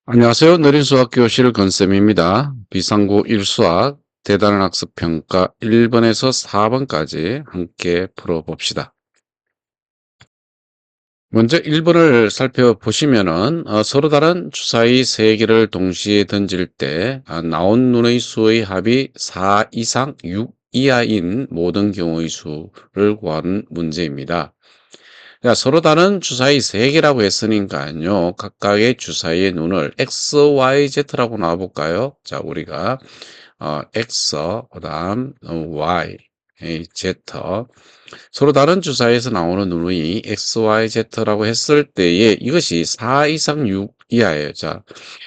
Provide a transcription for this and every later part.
안녕하세요. 느린수학교실 건쌤입니다. 비상구 1수학 대단한 학습평가 1번에서 4번까지 함께 풀어봅시다. 먼저 1번을 살펴보시면은 서로 다른 주사위 3개를 동시에 던질 때 나온 눈의 수의 합이 4 이상 6 이하인 모든 경우의 수를 구하는 문제입니다. 자, 서로 다른 주사위 3개라고 했으니까요. 각각의 주사위의 눈을 X, Y, Z라고 놔볼까요? 자, 우리가 X, 그다음 Y, Z. 서로 다른 주사위에서 나오는 눈이 X, Y, Z라고 했을 때에 이것이 4 이상 6 이하예요. 자,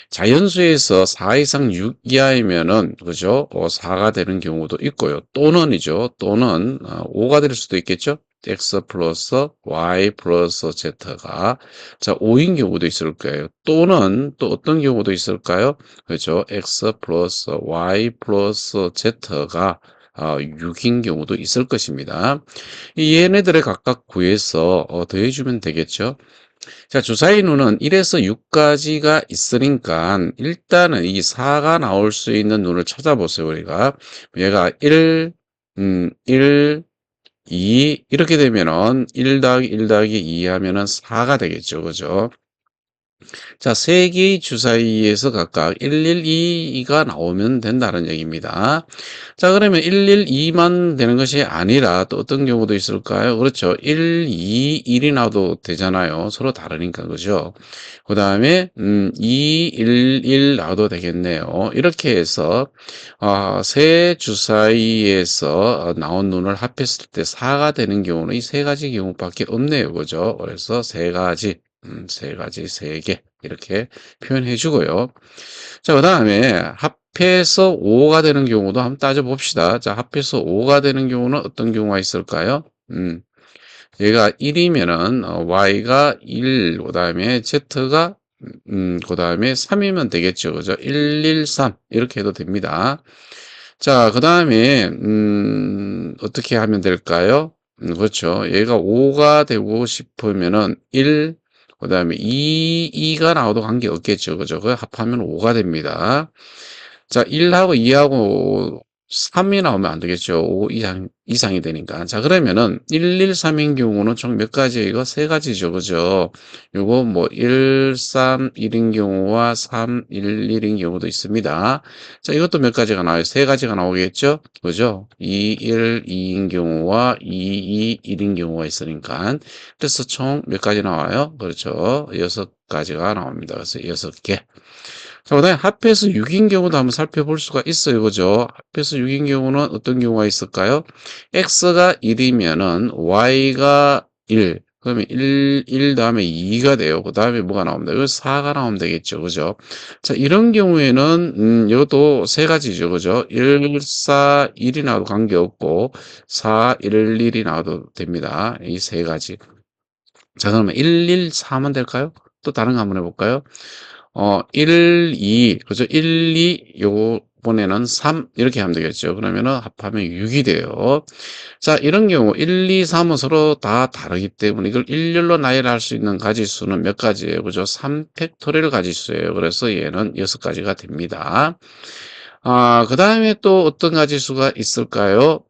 자연수에서 4 이상 6 이하이면은 그죠? 4가 되는 경우도 있고요. 또는이죠. 또는 5가 될 수도 있겠죠. x 플러스 y 플러스 z가 자 5인 경우도 있을 거예요. 또는 또 어떤 경우도 있을까요? 그렇죠. x 플러스 y 플러스 z가 6인 경우도 있을 것입니다. 이 얘네들을 각각 구해서 더해주면 되겠죠. 자, 주사위 눈은 1에서 6까지가 있으니까 일단은 이 4가 나올 수 있는 눈을 찾아보세요, 우리가. 얘가 1, 2 이렇게 되면은 1 더하기 1 더하기 2 하면은 4가 되겠죠. 그죠? 자, 세 개의 주사위에서 각각 112가 나오면 된다는 얘기입니다. 자, 그러면 112만 되는 것이 아니라 또 어떤 경우도 있을까요? 그렇죠. 1, 2, 1이 나와도 되잖아요. 서로 다르니까, 그죠? 그 다음에, 2, 1 나와도 되겠네요. 이렇게 해서, 세 주사위에서 나온 눈을 합했을 때 4가 되는 경우는 이 세 가지 경우밖에 없네요. 그죠? 그래서 세 가지. 세 가지, 세 개. 이렇게 표현해 주고요. 자, 그 다음에 합해서 5가 되는 경우도 한번 따져봅시다. 자, 합해서 5가 되는 경우는 어떤 경우가 있을까요? 얘가 1이면은, y가 1, 그 다음에 z가, 그 다음에 3이면 되겠죠. 그죠? 1, 1, 3. 이렇게 해도 됩니다. 자, 그 다음에, 어떻게 하면 될까요? 그렇죠. 얘가 5가 되고 싶으면은 1, 그 다음에 2가 나와도 관계없겠죠. 그죠? 그 합하면 5가 됩니다. 자, 1하고 2하고 3이 나오면 안 되겠죠. 5 이상이 되니까. 자, 그러면은 1, 1, 3인 경우는 총 몇 가지예요? 이거 세 가지죠. 그죠? 요거 뭐 1, 3, 1인 경우와 3, 1, 1인 경우도 있습니다. 자, 이것도 몇 가지가 나와요? 세 가지가 나오겠죠? 그죠? 2, 1, 2인 경우와 2, 2, 1인 경우가 있으니까. 그래서 총 몇 가지 나와요? 그렇죠. 6가지가 나옵니다. 그래서 6개. 자, 그다음에 합해서 6인 경우도 한번 살펴볼 수가 있어요. 그죠? 합해서 6인 경우는 어떤 경우가 있을까요? x가 1이면은 y가 1. 그러면 1 다음에 2가 돼요. 그 다음에 뭐가 나옵니다. 이거 4가 나오면 되겠죠. 그죠? 자, 이런 경우에는, 이것도 세 가지죠. 그죠? 1, 4, 1이 나와도 관계없고, 4, 1, 1이 나와도 됩니다. 이 세 가지. 자, 그러면 1, 1, 4만 될까요? 또 다른 거 한번 해볼까요? 1, 2, 그죠? 1, 2, 요번에는 3, 이렇게 하면 되겠죠. 그러면은 합하면 6이 돼요. 자, 이런 경우 1, 2, 3은 서로 다 다르기 때문에 이걸 일렬로 나열할 수 있는 가지수는 몇 가지예요? 그죠? 3팩토리얼 가지수예요. 그래서 얘는 6가지가 됩니다. 그 다음에 또 어떤 가지수가 있을까요?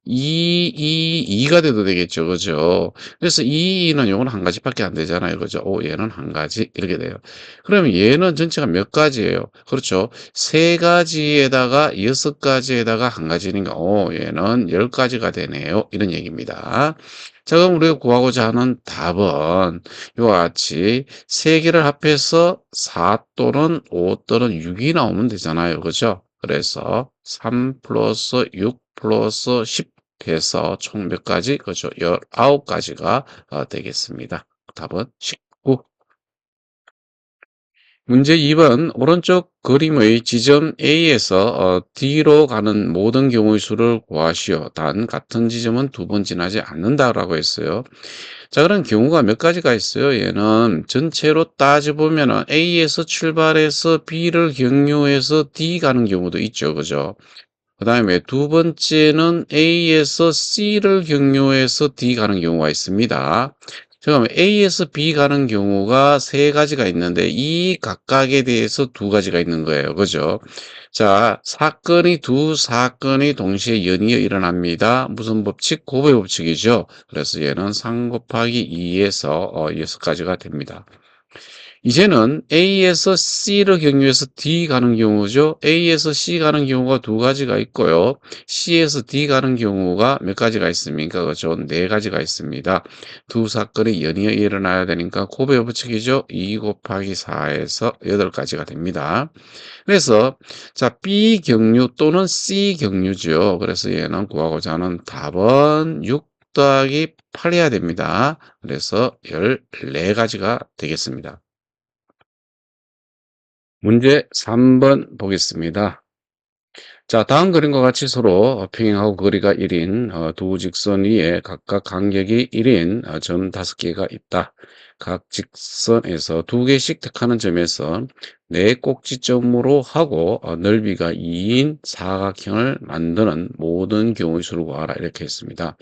2가 돼도 되겠죠. 그죠? 그래서 2는 요건 한 가지밖에 안 되잖아요. 그죠? 얘는 한 가지. 이렇게 돼요. 그러면 얘는 전체가 몇 가지예요? 그렇죠. 세 가지에다가 6가지에다가 한 가지니까, 얘는 10가지가 되네요. 이런 얘기입니다. 자, 그럼 우리가 구하고자 하는 답은 이와 같이 세 개를 합해서 4 또는 5 또는 6이 나오면 되잖아요. 그죠? 그래서 3 플러스 6 플러스 10 해서 총 몇 가지? 그죠? 19가지가 되겠습니다. 답은 19. 문제 2번 오른쪽 그림의 지점 A에서 D로 가는 모든 경우의 수를 구하시오. 단 같은 지점은 두 번 지나지 않는다라고 했어요. 자, 그런 경우가 몇 가지가 있어요. 얘는 전체로 따져보면 A에서 출발해서 B를 경유해서 D 가는 경우도 있죠. 그죠? 그 다음에 두 번째는 A에서 C를 경유해서 D 가는 경우가 있습니다. 잠깐만 A에서 B 가는 경우가 세 가지가 있는데 이 각각에 대해서 두 가지가 있는 거예요. 그죠? 자, 두 사건이 동시에 연이어 일어납니다. 무슨 법칙? 고배 법칙이죠. 그래서 얘는 3 곱하기 2에서 6가지가 됩니다. 이제는 A에서 C를 경유해서 D 가는 경우죠. A에서 C 가는 경우가 두 가지가 있고요. C에서 D 가는 경우가 몇 가지가 있습니까? 그렇죠. 네 가지가 있습니다. 두 사건이 연이어 일어나야 되니까 고배 법칙이죠. 2 곱하기 4에서 8가지가 됩니다. 그래서 자 B 경유 또는 C 경유죠. 그래서 얘는 구하고자 하는 답은 6 더하기 8이어야 됩니다. 그래서 14가지가 되겠습니다. 문제 3번 보겠습니다. 자, 다음 그림과 같이 서로 평행하고 거리가 1인 두 직선 위에 각각 간격이 1인 점 5개가 있다. 각 직선에서 2개씩 택하는 점에서 네 꼭지점으로 하고 넓이가 2인 사각형을 만드는 모든 경우의 수를 구하라 이렇게 했습니다.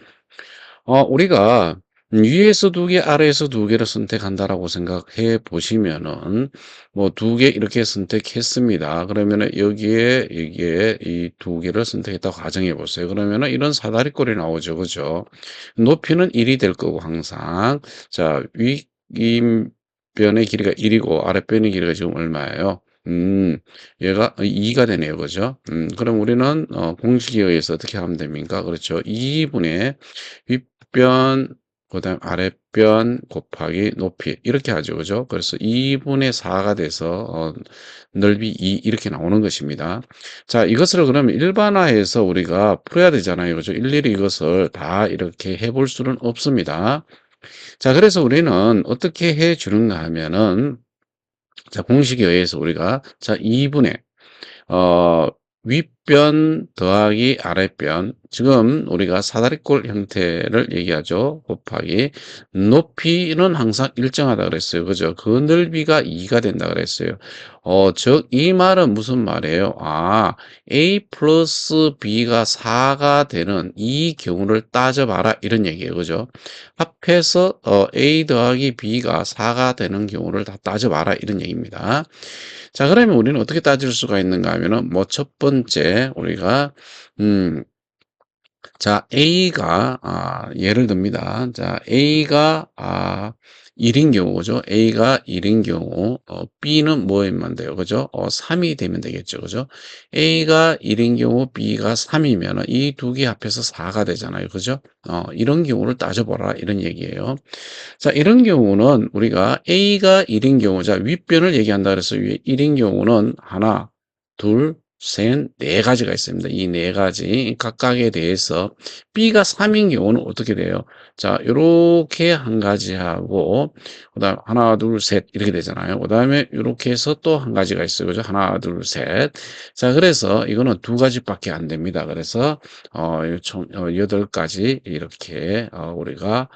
우리가 위에서 두 개, 아래에서 두 개를 선택한다라고 생각해 보시면은 뭐 두 개 이렇게 선택했습니다. 그러면은 여기에 이 두 개를 선택했다고 가정해 보세요. 그러면은 이런 사다리꼴이 나오죠. 그죠? 높이는 1이 될 거고 항상. 자, 윗변의 길이가 1이고 아랫변의 길이가 지금 얼마예요? 얘가 2가 되네요. 그죠? 그럼 우리는 공식에 의해서 어떻게 하면 됩니까? 그렇죠. 2분의 윗변 그다음 아랫변 곱하기 높이 이렇게 하죠. 그죠? 그래서 2분의 4가 돼서 넓이 2 이렇게 나오는 것입니다. 자, 이것을 그러면 일반화해서 우리가 풀어야 되잖아요. 그죠? 일일이 이것을 다 이렇게 해볼 수는 없습니다. 자, 그래서 우리는 어떻게 해 주는가 하면은 자, 공식에 의해서 우리가 자, 2분의 어, 윗변 더하기 아랫변. 지금 우리가 사다리꼴 형태를 얘기하죠. 곱하기. 높이는 항상 일정하다 그랬어요. 그죠? 그 넓이가 2가 된다 그랬어요. 즉, 이 말은 무슨 말이에요? A 플러스 B가 4가 되는 이 경우를 따져봐라. 이런 얘기예요. 그죠? 합해서, A 더하기 B가 4가 되는 경우를 다 따져봐라. 이런 얘기입니다. 자, 그러면 우리는 어떻게 따질 수가 있는가 하면은, 뭐, 첫 번째, 우리가, 음, 자, A가, 예를 듭니다. 자, A가, 1인 경우죠. A가 1인 경우, B는 뭐에만 돼요? 그죠? 3이 되면 되겠죠. 그죠? A가 1인 경우, B가 3이면 이 두 개 합해서 4가 되잖아요. 그죠? 이런 경우를 따져보라. 이런 얘기예요. 자, 이런 경우는 우리가 A가 1인 경우, 자, 윗변을 얘기한다 그래서 1인 경우는 하나, 둘, 셋, 네 가지가 있습니다. 이 네 가지 각각에 대해서 B가 3인 경우는 어떻게 돼요? 자, 요렇게 한 가지 하고 그다음 하나, 둘, 셋 이렇게 되잖아요. 그다음에 요렇게 해서 또 한 가지가 있어요. 그죠? 하나, 둘, 셋. 자, 그래서 이거는 두 가지밖에 안 됩니다. 그래서 총 8가지 이렇게 우리가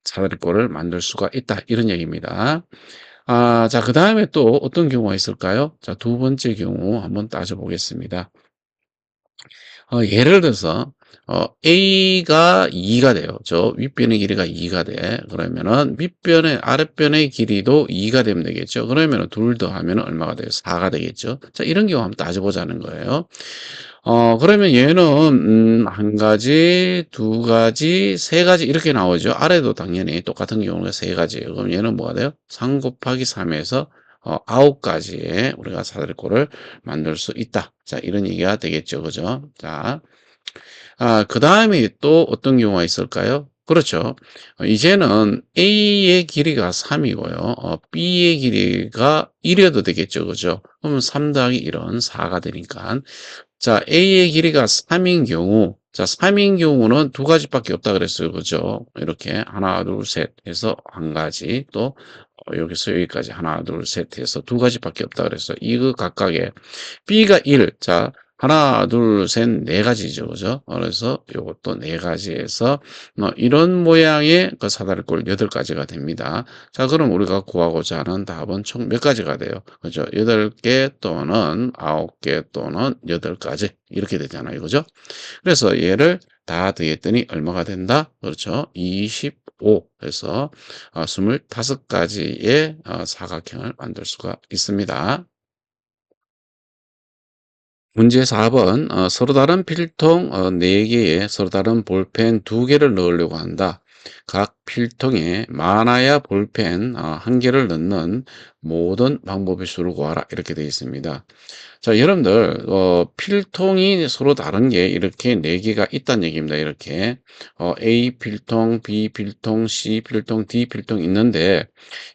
사다리꼴을 만들 수가 있다. 이런 얘기입니다. 자, 그 다음에 또 어떤 경우가 있을까요? 자, 두 번째 경우 한번 따져보겠습니다. 예를 들어서, A가 2가 돼요. 저 윗변의 길이가 2가 돼. 그러면은 아랫변의 길이도 2가 되면 되겠죠. 그러면은 둘 더 하면 얼마가 돼요? 4가 되겠죠. 자, 이런 경우 한번 따져보자는 거예요. 그러면 얘는, 한 가지, 두 가지, 세 가지 이렇게 나오죠. 아래도 당연히 똑같은 경우가 세 가지예요. 그럼 얘는 뭐가 돼요? 3 곱하기 3에서 9가지의 우리가 사다리꼴을 만들 수 있다. 자, 이런 얘기가 되겠죠. 그죠? 자, 그 다음에 또 어떤 경우가 있을까요? 그렇죠. 이제는 A의 길이가 3이고요. B의 길이가 1이어도 되겠죠. 그죠? 그러면 3 더하기 1은 4가 되니까. 자, A의 길이가 3인 경우, 자, 3인 경우는 두 가지밖에 없다 그랬어요. 그죠? 이렇게 하나, 둘, 셋 해서 한 가지, 또 여기서 여기까지 하나, 둘, 셋 해서 두 가지밖에 없다 그랬어요. 이거 각각에 B가 1, 자, 하나, 둘, 셋, 네 가지죠. 그죠? 그래서 요것도 네 가지에서 이런 모양의 그 사다리꼴 8가지가 됩니다. 자, 그럼 우리가 구하고자 하는 답은 총 몇 가지가 돼요? 그죠? 8개 또는 9개 또는 8가지. 이렇게 되잖아요. 그죠? 그래서 얘를 다 더했더니 얼마가 된다? 그렇죠. 25 해서 25가지의 사각형을 만들 수가 있습니다. 문제 4번 서로 다른 필통 4개에 서로 다른 볼펜 2개를 넣으려고 한다. 각 필통에 많아야 볼펜 1개를 넣는 모든 방법의 수를 구하라. 이렇게 되어 있습니다. 자, 여러분들 필통이 서로 다른 게 이렇게 4개가 있다는 얘기입니다. 이렇게 A 필통, B 필통, C 필통, D 필통 있는데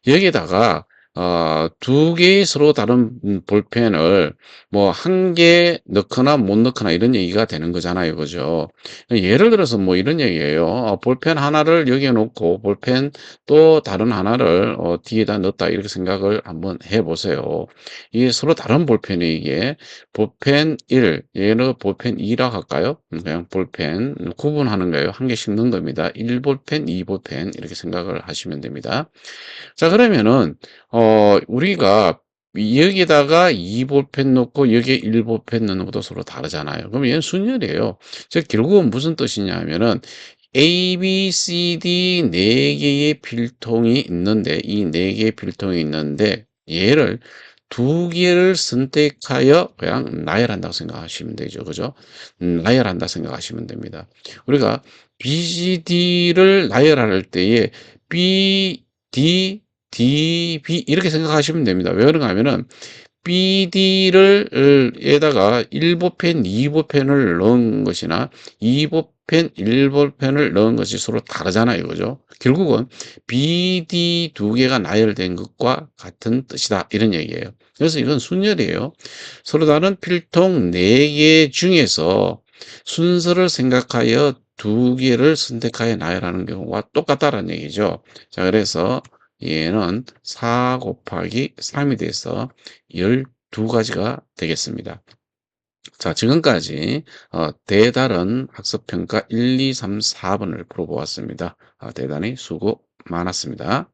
여기에다가 2개의 서로 다른 볼펜을 뭐 1개 넣거나 못 넣거나 이런 얘기가 되는 거잖아요. 그죠? 예를 들어서 뭐 이런 얘기예요. 볼펜 하나를 여기에 놓고 볼펜 또 다른 하나를 뒤에다 넣었다 이렇게 생각을 한번 해 보세요. 이게 서로 다른 볼펜이 이게 볼펜 1, 얘는 볼펜 2라 할까요? 그냥 볼펜 구분하는 거예요. 1개씩 넣은 겁니다. 1볼펜, 2볼펜 이렇게 생각을 하시면 됩니다. 자, 그러면은 우리가 여기다가 2볼펜 넣고 여기에 1볼펜 넣는 것도 서로 다르잖아요. 그럼 얘는 순열이에요. 즉 결국은 무슨 뜻이냐 하면은 A, B, C, D 4개의 필통이 있는데 이 4개의 필통이 있는데 얘를 2개를 선택하여 그냥 나열한다고 생각하시면 되죠. 그죠? 나열한다 생각하시면 됩니다. 우리가 B, C, D를 나열할 때에 B, D, D, B 이렇게 생각하시면 됩니다. 왜 그런가 하면은 BD를 에다가 1볼펜, 2볼펜을 넣은 것이나 2볼펜, 1볼펜을 넣은 것이 서로 다르잖아요. 그죠? 결국은 BD 2개가 나열된 것과 같은 뜻이다. 이런 얘기예요. 그래서 이건 순열이에요. 서로 다른 필통 4개 중에서 순서를 생각하여 2개를 선택하여 나열하는 경우가 똑같다는 얘기죠. 자, 그래서 얘는 4 곱하기 3이 돼서 12가지가 되겠습니다. 자, 지금까지 대다른 학습평가 1, 2, 3, 4번을 풀어보았습니다. 대단히 수고 많았습니다.